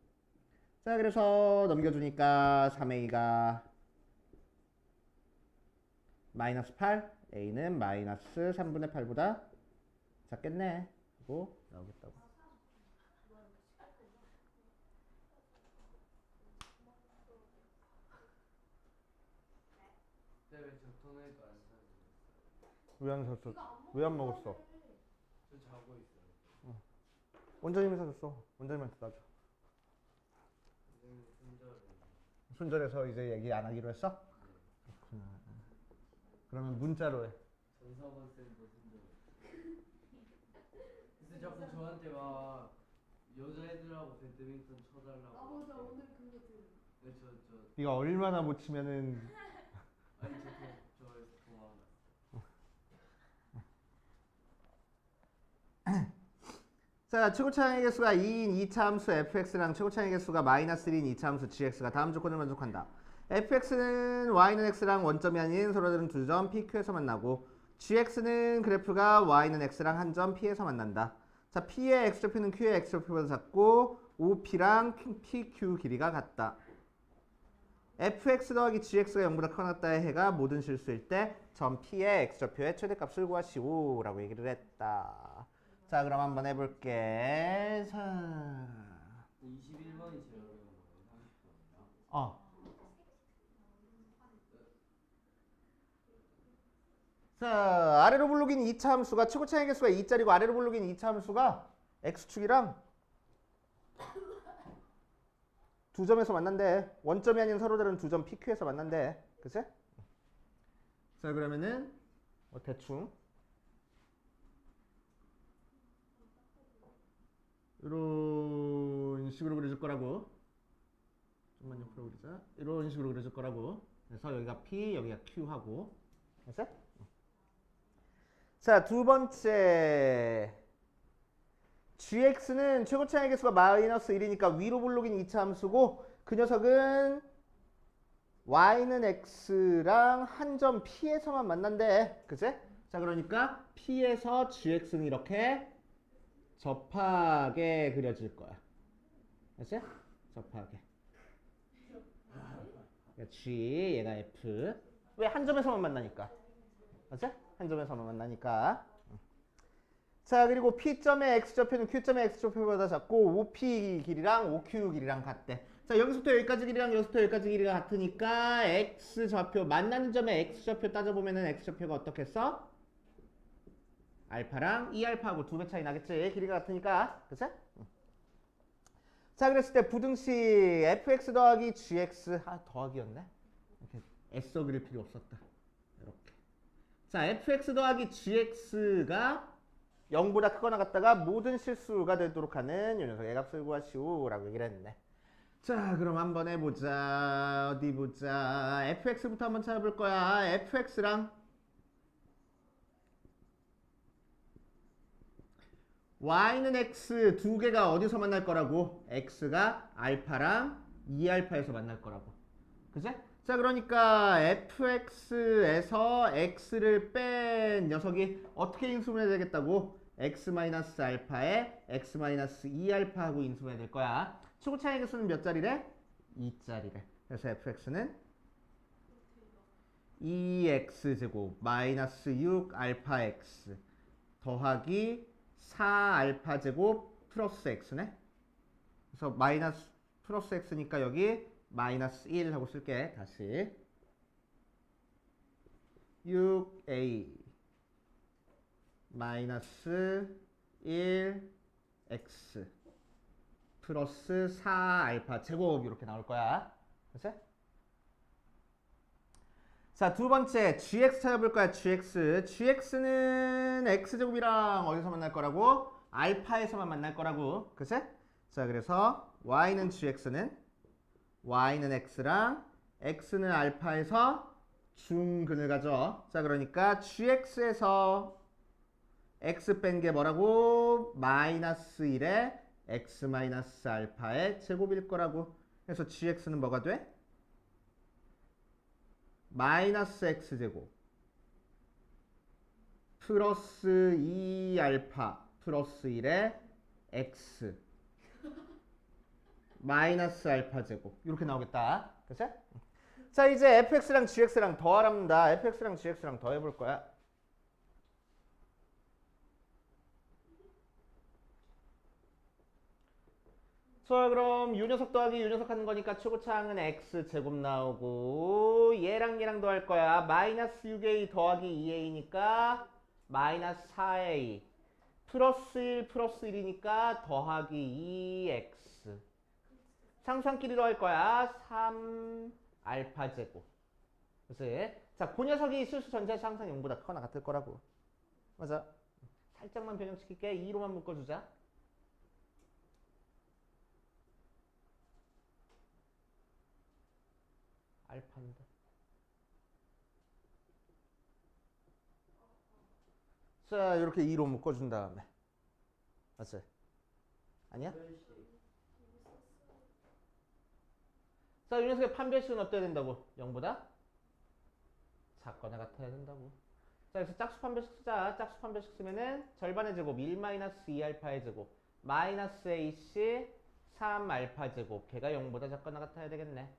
자, 그래서 넘겨주니까 3a가 마이너스 8, a는 마이너스 3분의 8보다 작겠네. 하고 나오겠다고. 왜 적통하니까 안 사요? 왜 안 샀어? 왜 안 먹었어? 저 자고 있어요. 원장님이 사줬어. 원장님한테 놔줘. 선생님 손절을. 순절해서 이제 얘기 안 하기로 했어? 그렇구나. 그러면 문자로 해. 전서건 쌤도 손절. 근데 자꾸 저한테 막 여자애들하고 배드민턴 쳐달라고. 아 맞아 오늘 그거 들은. 네, 네가 얼마나 못 치면은 아니 저 도망갔어. 자, 최고차항의 개수가 2인 2차 함수 fx랑 최고차항의 개수가 마이너스 1인 2차 함수 gx가 다음 조건을 만족한다. fx는 y는 x랑 원점이 아닌 서로 다른 두 점 pq에서 만나고 gx는 그래프가 y는 x랑 한 점 p에서 만난다. 자, p의 x좌표는 q의 x좌표보다 작고 op랑 pq 길이가 같다. fx 더하기 gx가 0보다 크거나 같다의 해가 모든 실수일 때 점 p의 x좌표의 최대값을 구하시오 라고 얘기를 했다. 자, 그럼 한번 해볼게. 자, 21번이 제일 어려운 거예요. 30번이요. 자, 아래로 불룩인 2차 함수가 최고차항의 개수가 2짜리고 아래로 불룩인 2차 함수가 x축이랑 두 점에서 만난대. 원점이 아닌 서로 다른 두 점 PQ에서 만난대. 그치? 자, 그러면은 대충 이런 식으로 그려줄 거라고. 좀만 옆으로 그리자. 이런 식으로 그려줄 거라고. 그래서 여기가 P, 여기가 Q 하고. 됐어? 자, 두 번째. gx는 최고차항의 개수가 마이너스 1이니까 위로 불룩인 2차 함수고 그 녀석은 y는 x랑 한 점 p에서만 만난대. 그치? 자, 그러니까 p에서 gx는 이렇게 접하게 그려질 거야. 그치? 접하게. G, 얘가 F. 왜 한 점에서만 만나니까? 그치? 한 점에서만 만나니까. 자, 그리고 P점의 X좌표는 Q점의 X좌표보다 작고 OP 길이랑 OQ 길이랑 같대. 자, 여기서부터 여기까지 길이랑 여기서부터 여기까지 길이가 같으니까 X좌표, 만나는 점의 X좌표 따져보면은 X좌표가 어떻게 써? 알파랑 2알파하고 2배 차이 나겠지. 길이가 같으니까. 그치? 자, 그랬을 때 부등식 fx 더하기 gx 더하기였네. 이렇게 애써 그릴 필요 없었다. 이렇게. 자, fx 더하기 gx가 0보다 크거나 같다가 모든 실수가 되도록 하는 이 녀석의 값을 구하시오 라고 얘기를 했네. 자, 그럼 한번 해보자. 어디 보자. fx부터 한번 찾아볼 거야. fx랑 y는 x 두 개가 어디서 만날 거라고? x가 알파랑 2알파에서 만날 거라고. 그치? 자, 그러니까 fx에서 x를 뺀 녀석이 어떻게 인수분해 되겠다고? x-알파에 x-2알파하고 인수분해 될 거야. 최고차항의 개수는 몇 자리래? 2자리래. 그래서 fx는 2x제곱 마이너스 6알파x 더하기 4알파제곱 플러스 x네. 그래서 마이너스 플러스 x니까 여기 마이너스 1 하고 쓸게. 다시 6a 마이너스 1x 플러스 4알파 제곱 이렇게 나올 거야. 그치? 자, 두 번째 gx 찾아볼 거야. gx는 x제곱이랑 어디서 만날 거라고? 알파에서만 만날 거라고. 그치? 자, 그래서 y는 x랑 x는 알파에서 중근을 가져. 자, 그러니까 gx에서 x 뺀 게 뭐라고? 마이너스 1에 x 마이너스 알파의 제곱일 거라고. 그래서 gx는 뭐가 돼? 마이너스 x제곱 플러스 2알파 플러스 1에 x 마이너스 알파 제곱 이렇게 나오겠다. 그치? 자, 이제 fx랑 gx랑 더하랍니다. fx랑 gx랑 더해볼 거야. 자, 그럼 요 녀석 더하기 요 녀석 하는 거니까 최고차항은 x제곱 나오고 얘랑 얘랑 더할 거야. 마이너스 6a 더하기 2a니까 마이너스 4a 플러스 1 플러스 1이니까 더하기 2x 상수항끼리 더할 거야. 3 알파 제곱. 그치? 자, 그 녀석이 실수 전체에서 항상 0보다 크거나 같을 거라고. 맞아. 살짝만 변형시킬게. 2로만 묶어주자. 알파인데. 자, 이렇게 2로 묶어준 다음에. 맞지? 아니야? 자, 이 녀석의 판별식은 어때야 된다고? 0보다? 작거나 같아야 된다고. 자, 그래서 짝수 판별식 쓰자. 짝수 판별식 쓰면은 절반의 제곱 1-2알파의 제곱 마이너스 AC 3알파 제곱 걔가 0보다 작거나 같아야 되겠네.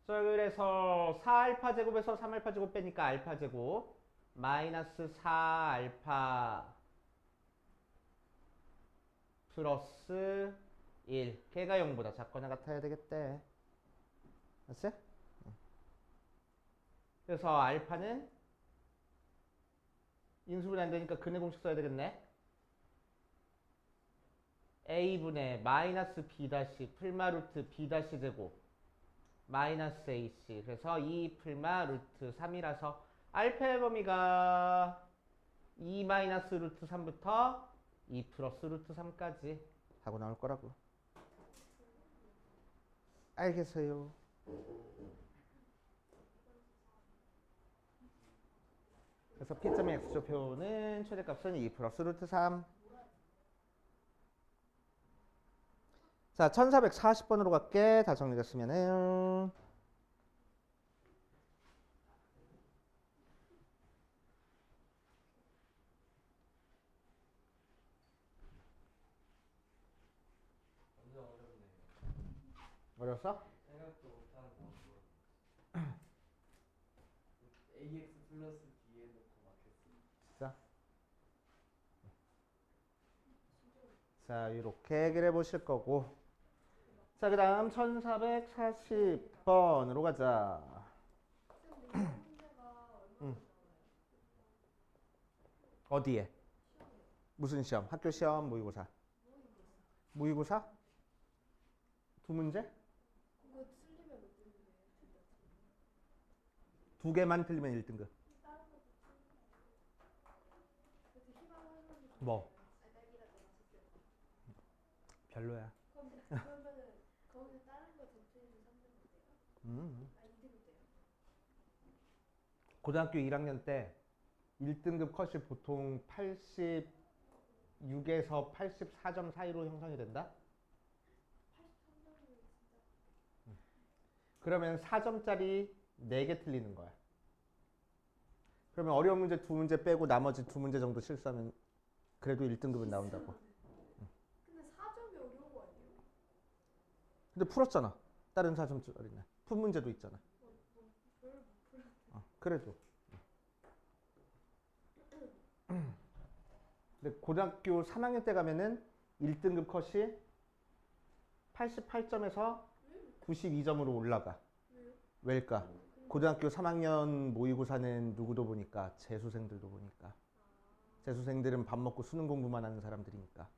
자, 그래서 4알파 제곱에서 3알파 제곱 빼니까 알파 제곱 마이너스 4알파 플러스 1 걔가 0보다 작거나 같아야 되겠대. 맞지? 그래서 알파는 인수분해 안 되니까 근의 공식 써야 되겠네. a분의 마이너스 b 다시 풀마 루트 b 다시 제곱 마이너스 ac 그래서 2 풀마 루트 3이라서 알파의 범위가 2 마이너스 루트 3부터 2 플러스 루트 3까지 하고 나올 거라고. 알겠어요. 그래서 P점의 x좌표는 최대값은 2 플러스 루트 3. 자, 1440번으로 갈게. 다 정리됐으면은. 완전 어렵네요. 어려웠어? 생각도 못하는 거. AX 플러스 B에 넣고 막혔어요. 진짜? 자, 이렇게 해결해 보실 거고. 자, 그 다음 1440번으로 가자. 응. 어디에? 무슨 시험? 학교 시험, 모의고사? 모의고사? 두 문제? 그거 틀리면 못 되는데. 두 개만 틀리면 1등급. 그래서 희망하는 건 뭐? 딸기가 더 맛있어요. 별로야. 그러면은 거기서 다른 거 전체에서 3등급 돼요? 음. 아 2등급 돼요? 고등학교 1학년 때 1등급 컷이 보통 86에서 84점 사이로 형성이 된다? 83점이면 진짜 그러면 4점짜리 4개 틀리는 거야. 그러면 어려운 문제 2문제 빼고 나머지 2문제 정도 실수하면 그래도 1등급은 나온다고. 근데 4점이 어려운 거 아니에요? 근데 풀었잖아. 다른 4점짜리는. 푼 문제도 있잖아. 별로 못 풀었는데. 그래도. 근데 고등학교 3학년 때 가면은 1등급 컷이 88점에서 92점으로 올라가. 왜요? 왜일까? 고등학교 3학년 모의고사는 누구도 보니까 재수생들도 보니까. 재수생들은 밥 먹고 수능 공부만 하는 사람들이니까.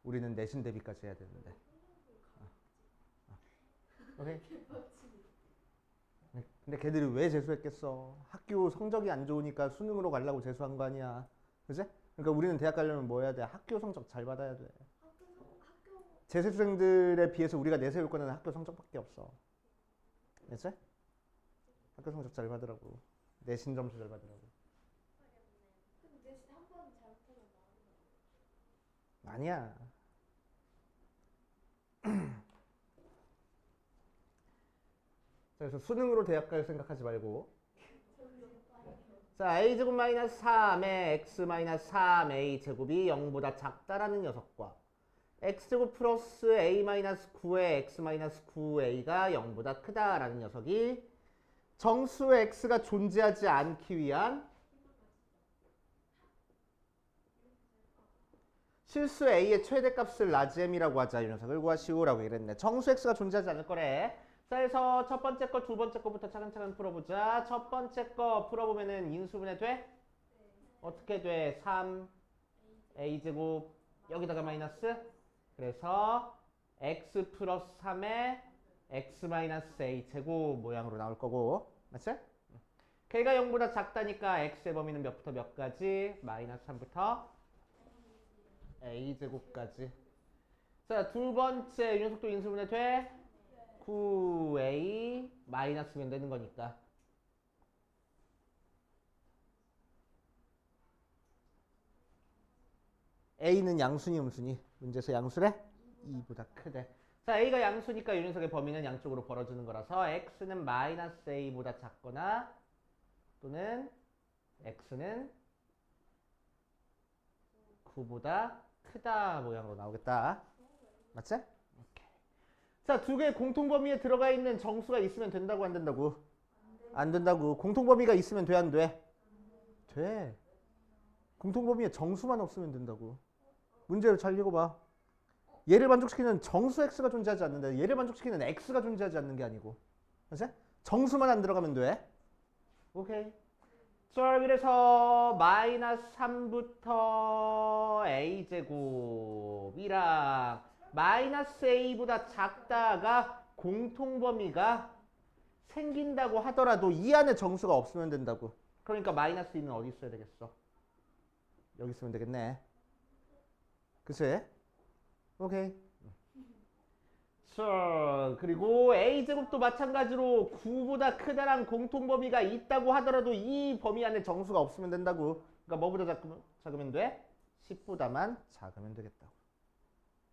우리는 내신 대비까지 해야 되는데. 오케이? 개빡치네. 근데 걔들이 왜 재수했겠어? 학교 성적이 안 좋으니까 수능으로 가려고 재수한 거 아니야. 그지? 그러니까 우리는 대학 가려면 뭐 해야 돼? 학교 성적 잘 받아야 돼. 학교 재수생들에 비해서 우리가 내세울 거는 학교 성적밖에 없어. 그치? 학교 성적 잘 받으라고. 내신 점수 잘 받으라고. 근데 내신 한번 잘못하면 나오는 거 아니야. 그래서 수능으로 대학 갈 생각하지 말고. 자, a제곱 마이너스 3의 x 마이너스 3a 제곱이 0보다 작다라는 녀석과 x제곱 플러스 a 마이너스 9의 x 마이너스 9a가 0보다 크다라는 녀석이 정수 x가 존재하지 않기 위한 실수 a의 최대값을 라지엠이라고 하자. 이 녀석을 구하시오라고 이랬네. 정수 x가 존재하지 않을 거래. 자, 그래서 첫 번째 거, 두 번째 거부터 차근차근 풀어보자. 첫 번째 거 풀어보면은 인수분해 돼? 어떻게 돼? 3a제곱 여기다가 마이너스? 그래서 x 플러스 3의 x 마이너스 a 제곱 모양으로 나올 거고, 맞지? k가 0보다 작다니까 x의 범위는 몇부터 몇까지? 마이너스 3부터 a 제곱까지. 자, 두 번째 이 녀석도 인수분해 돼? 9a 마이너스면 되는 거니까. a는 양수니 음수니? 문제에서 양수래? 2보다 크대. 자, a가 양수니까 이 녀석의 범위는 양쪽으로 벌어지는 거라서 x는 마이너스 a보다 작거나 또는 x는 9보다 크다 모양으로 나오겠다. 맞지? 오케이. 자, 두 개의 공통범위에 들어가 있는 정수가 있으면 된다고 안 된다고? 안 된다고. 공통범위가 있으면 돼 안 돼? 돼. 공통범위에 정수만 없으면 된다고. 문제를 잘 읽어봐. 얘를 만족시키는 정수 x가 존재하지 않는다. 얘를 만족시키는 x가 존재하지 않는 게 아니고. 맞지? 정수만 안 들어가면 돼. 오케이. 자, 그래서 마이너스 3부터 a제곱이랑 마이너스 a보다 작다가 공통범위가 생긴다고 하더라도 이 안에 정수가 없으면 된다고. 그러니까 마이너스 2는 어디 있어야 되겠어? 여기 있으면 되겠네. 그치? 오케이. 자, 그리고 a제곱도 마찬가지로 9보다 크다란 공통범위가 있다고 하더라도 이 범위 안에 정수가 없으면 된다고. 그러니까 뭐보다 작으면 돼? 10보다만 작으면 되겠다고.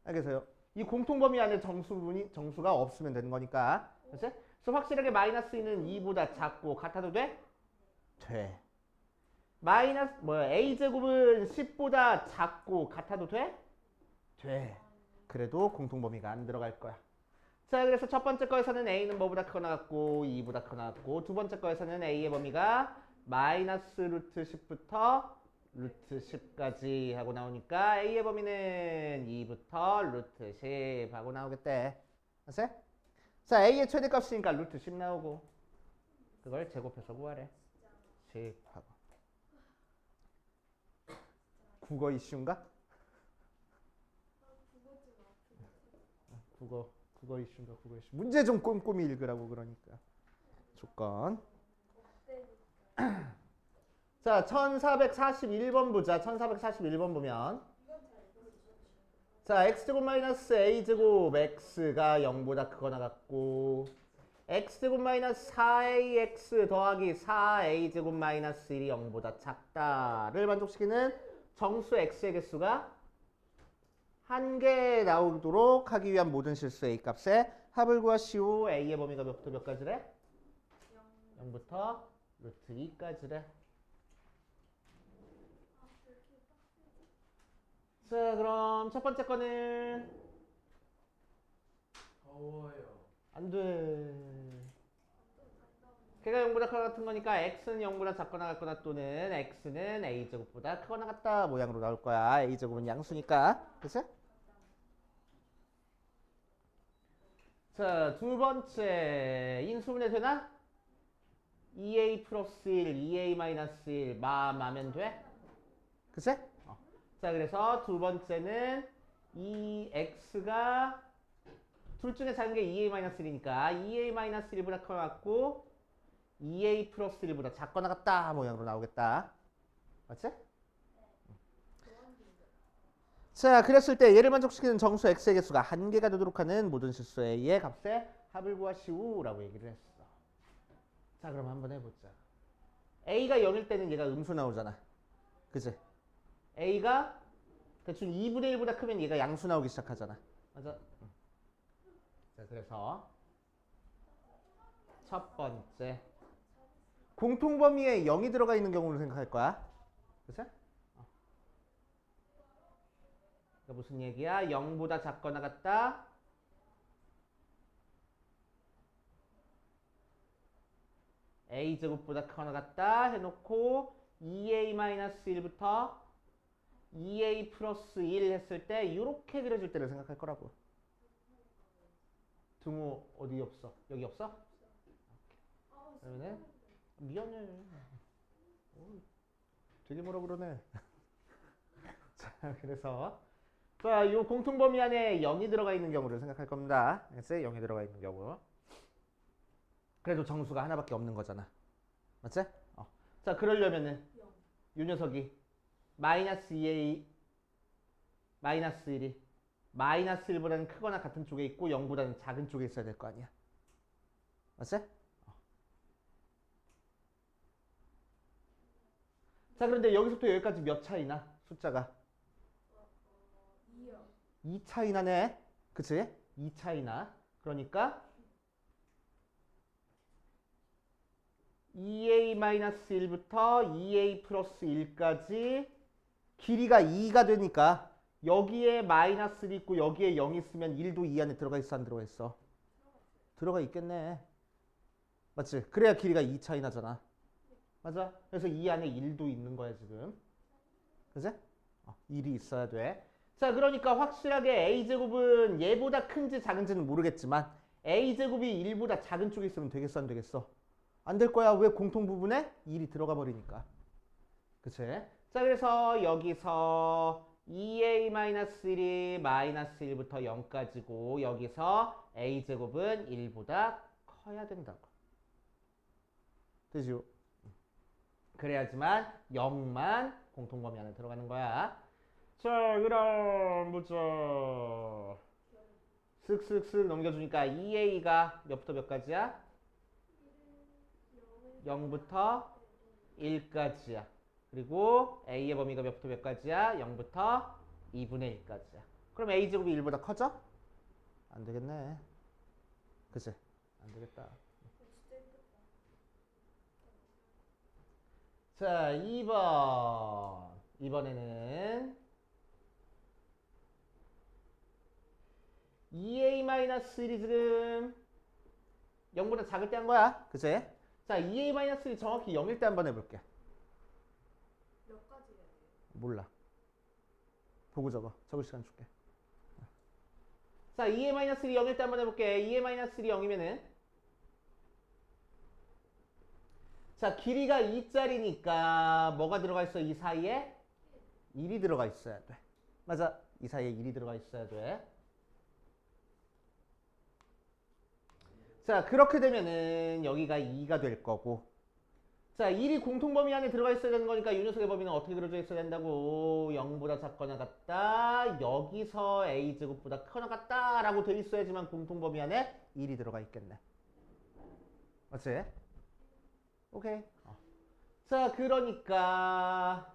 알겠어요? 이 공통범위 안에 정수가 없으면 되는 거니까. 그치? 그래서 확실하게 마이너스 2는 2보다 작고 같아도 돼? 돼. a제곱은 10보다 작고 같아도 돼? 돼. 그래도 공통범위가 안 들어갈 거야. 자, 그래서 첫 번째 거에서는 a는 뭐보다 크거나 같고 2보다 크거나 같고 두 번째 거에서는 a의 범위가 마이너스 루트 10부터 루트 10까지 하고 나오니까 a의 범위는 2부터 루트 10 하고 나오겠대. 알았어? 자, a의 최대값이니까 루트 10 나오고 그걸 제곱해서 구하래. 10 하고. 국어 이슈인가? 국어 이슈인가? 국어 이슈. 문제 좀 꼼꼼히 읽으라고 그러니까. 조건. 자, 1441번 보자. 1441번 보면 자, x제곱 마이너스 a제곱 x가 0보다 크거나 같고 x제곱 마이너스 4ax 더하기 4a제곱 마이너스 1이 0보다 작다를 만족시키는 정수 x의 개수가 한 개 나오도록 하기 위한 모든 실수 a 값의 합을 구하시오. a의 범위가 몇부터 몇까지래? 0부터 루트 2까지래. 자, 그럼 첫 번째 거는 더워요. 안 돼. 걔가 0보다 크거나 같은 거니까 x는 0보다 작거나 같거나 또는 x는 a제곱보다 크거나 같다 모양으로 나올 거야. a제곱은 양수니까. 그치? 자, 두 번째 인수분해 되나? 2a 플러스 1, 2a 마이너스 1 마면 돼? 그치? 자, 그래서 두 번째는 이 x가 둘 중에 작은 게 2a 마이너스 1이니까 2a 마이너스 1보다 커 갖고 2a 플러스 1보다 작거나 같다 모양으로 나오겠다. 맞지? 자, 그랬을 때 얘를 만족시키는 정수 x의 개수가 한 개가 되도록 하는 모든 실수 a의 값의 합을 구하시오라고 얘기를 했어. 자, 그럼 한번 해보자. a가 0일 때는 얘가 음수 나오잖아. 그치? a가 대충 2분의 1보다 크면 얘가 양수 나오기 시작하잖아. 맞아? 자, 그래서 첫 번째 공통범위에 0이 들어가 있는 경우를 생각할 거야. 그치? 그러니까 무슨 얘기야? 0보다 작거나 같다. a제곱보다 크거나 같다 해놓고 2a-1부터 2a 플러스 1 했을 때 이렇게 그려줄 때를 생각할 거라고. 등호 어디 없어? 여기 없어? 그러면은 미안해. 되게 뭐라 그러네. 자, 그래서 자, 이 공통범위 안에 0이 들어가 있는 경우를 생각할 겁니다. 알겠어요? 0이 들어가 있는 경우. 그래도 정수가 하나밖에 없는 거잖아. 맞지? 자, 그러려면은 이 녀석이 마이너스 2a 마이너스 1이 마이너스 1보다는 크거나 같은 쪽에 있고 0보다는 작은 쪽에 있어야 될 거 아니야. 맞지? 자, 그런데 여기서부터 여기까지 몇 차이나? 숫자가 2요. 2 차이 나네. 그치? 2 차이 나. 그러니까 2a-1부터 2a 플러스 1까지 길이가 2가 되니까 여기에 마이너스 1 있고 여기에 0 있으면 1도 이 안에 들어가 있어 안 들어가 있어? 들어가 있겠네. 맞지? 그래야 길이가 2 차이 나잖아. 맞아? 그래서 이 안에 1도 있는 거야 지금. 그치? 1이 있어야 돼. 자, 그러니까 확실하게 a제곱은 얘보다 큰지 작은지는 모르겠지만 a제곱이 1보다 작은 쪽에 있으면 되겠어 안 되겠어? 안 될 거야. 왜? 공통 부분에 1이 들어가 버리니까. 그치? 자, 그래서 여기서 2a-1이 마이너스 1부터 0까지고 여기서 a제곱은 1보다 커야 된다고. 되죠? 그래야지만 0만 공통범위 안에 들어가는 거야. 자, 그럼 보자. 쓱쓱쓱 넘겨주니까 2a가 몇부터 몇까지야? 0부터 1까지야. 그리고 a의 범위가 몇부터 몇까지야? 0부터 2분의 1까지야. 그럼 a제곱이 1보다 커져? 안 되겠네. 그치? 안 되겠다. 자, 2번. 이번에는 2a-1이 지금 0보다 작을 때 한 거야. 그치? 자, 2a-1이 정확히 0일 때 한번 해볼게. 몇 가지 해야 돼요? 몰라. 보고 적어. 적을 시간 줄게. 자, 2a-1이 0일 때 한번 해볼게. 2a-1이 0이면은 자, 길이가 2짜리니까 뭐가 들어가 있어? 이 사이에 1이 들어가 있어야 돼. 맞아. 이 사이에 1이 들어가 있어야 돼. 자, 그렇게 되면은 여기가 2가 될 거고. 자, 1이 공통범위 안에 들어가 있어야 되는 거니까 이 녀석의 범위는 어떻게 그려져 있어야 된다고? 0보다 작거나 같다. 여기서 a제곱보다 크거나 같다 라고 돼 있어야지만 공통범위 안에 1이 들어가 있겠네. 맞지? 오케이. 자, 그러니까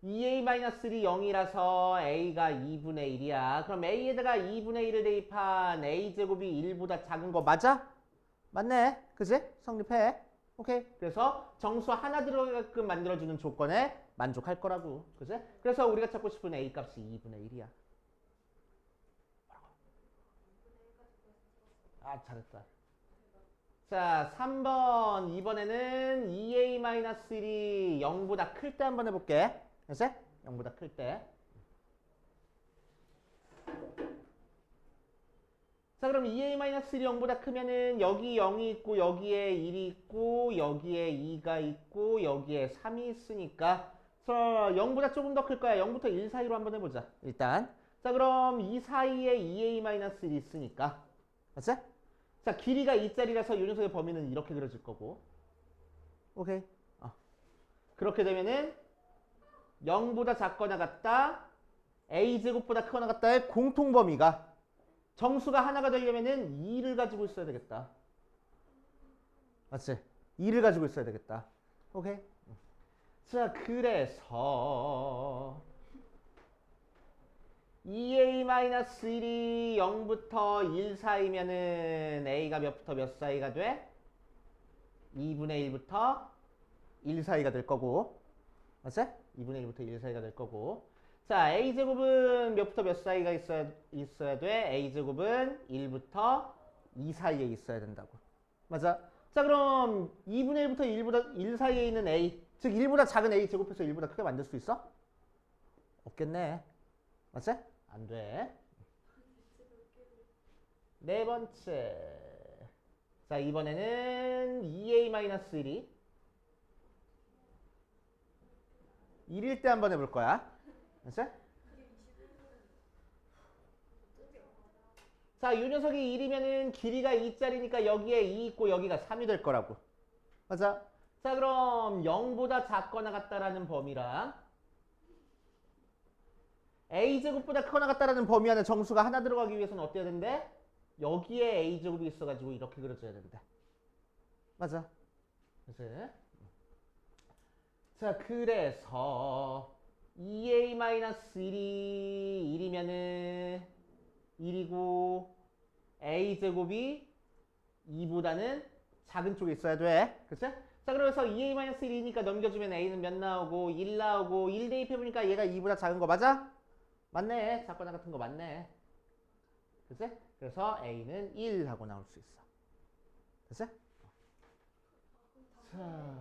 2a-1이 0이라서 a가 2분의 1이야. 그럼 a에다가 2분의 1을 대입한 a제곱이 1보다 작은 거 맞아? 맞네. 그지? 성립해. 오케이. 그래서 정수 하나 들어가게끔 만들어주는 조건에 만족할 거라고. 그지? 그래서 우리가 찾고 싶은 a 값이 2분의 1이야. 아, 잘했다. 자, 3번. 이번에는 2a-1이 0보다 클 때 한번 해볼게. 됐어? 0보다 클 때. 자, 그럼 2a-1이 0보다 크면은 여기 0이 있고 여기에 1이 있고 여기에 2가 있고 여기에 3이 있으니까 자, 0보다 조금 더 클 거야. 0부터 1 사이로 한번 해보자. 일단. 자, 그럼 이 사이에 2a-1이 있으니까. 맞지? 자, 길이가 2짜리라서 이 녀석의 범위는 이렇게 그려질 거고. 오케이. 그렇게 되면은 0보다 작거나 같다, a제곱보다 크거나 같다의 공통 범위가 정수가 하나가 되려면은 2를 가지고 있어야 되겠다. 맞지? 2를 가지고 있어야 되겠다. 오케이. 자, 그래서 2a-1이 0부터 1 사이면은 a가 몇부터 몇 사이가 돼? 2분의 1부터 1 사이가 될 거고. 맞지? 2분의 1부터 1 사이가 될 거고. 자, a제곱은 몇부터 몇 사이가 있어야 돼? a제곱은 1부터 2 사이에 있어야 된다고. 맞아? 자, 그럼 2분의 1부터 1보다 1 사이에 있는 a, 즉 1보다 작은 a 제곱해서 1보다 크게 만들 수 있어? 없겠네. 맞지? 안 돼. 네 번째. 자, 이번에는 2a-1이 1일 때 한번 해볼 거야. 맞지? 자, 이 녀석이 1이면은 길이가 2짜리니까 여기에 2 있고 여기가 3이 될 거라고. 맞아? 자, 그럼 0보다 작거나 같다라는 범위랑 a제곱보다 크거나 같다라는 범위 안에 정수가 하나 들어가기 위해서는 어때야 된대? 여기에 a제곱이 있어가지고 이렇게 그려줘야 된대. 맞아? 그치? 자, 그래서 2a-1이 1이면은 1이고 a제곱이 2보다는 작은 쪽에 있어야 돼. 그치? 자, 그래서 2a-1이니까 넘겨주면 a는 몇 나오고 1 나오고 1 대입해보니까 얘가 2보다 작은 거 맞아? 맞네. 작거나 같은 거 맞네. 그치? 그래서 a는 1 하고 나올 수 있어. 그치? 자,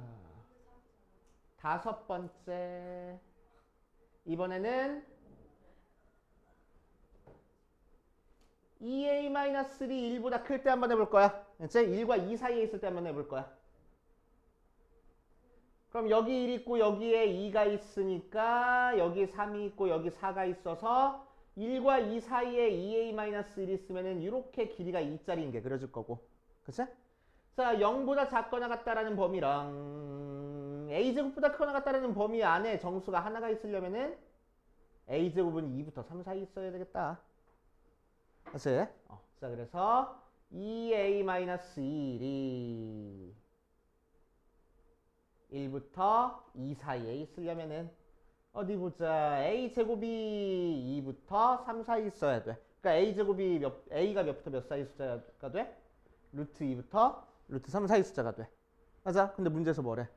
다섯 번째. 이번에는 2a-1이 1보다 클 때 한번 해볼 거야. 이제 1과 2 사이에 있을 때 한번 해볼 거야. 그럼 여기 1 있고 여기에 2가 있으니까 여기 3이 있고 여기 4가 있어서 1과 2 사이에 2a-1이 있으면은 이렇게 길이가 2짜리인 게 그려질 거고. 그치? 자, 0보다 작거나 같다라는 범위랑 a제곱보다 크거나 같다라는 범위 안에 정수가 하나가 있으려면은 a제곱은 2부터 3 사이 있어야 되겠다. 그치? 자, 그래서 2a-1이 1부터 2 사이에 있으려면은 어디 보자. a제곱이 2부터 3 사이 있어야 돼. 그러니까 a가 몇부터 몇 사이 숫자가 돼? 루트 2부터 루트 3 사이 숫자가 돼. 맞아? 근데 문제에서 뭐래?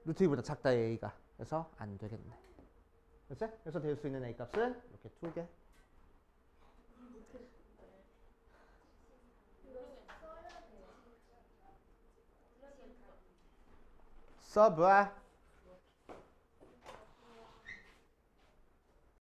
루트 2보다 작다 a가. 그래서 안 되겠네. 그치? 그래서 될 수 있는 a 값은 이렇게 2개. 써봐.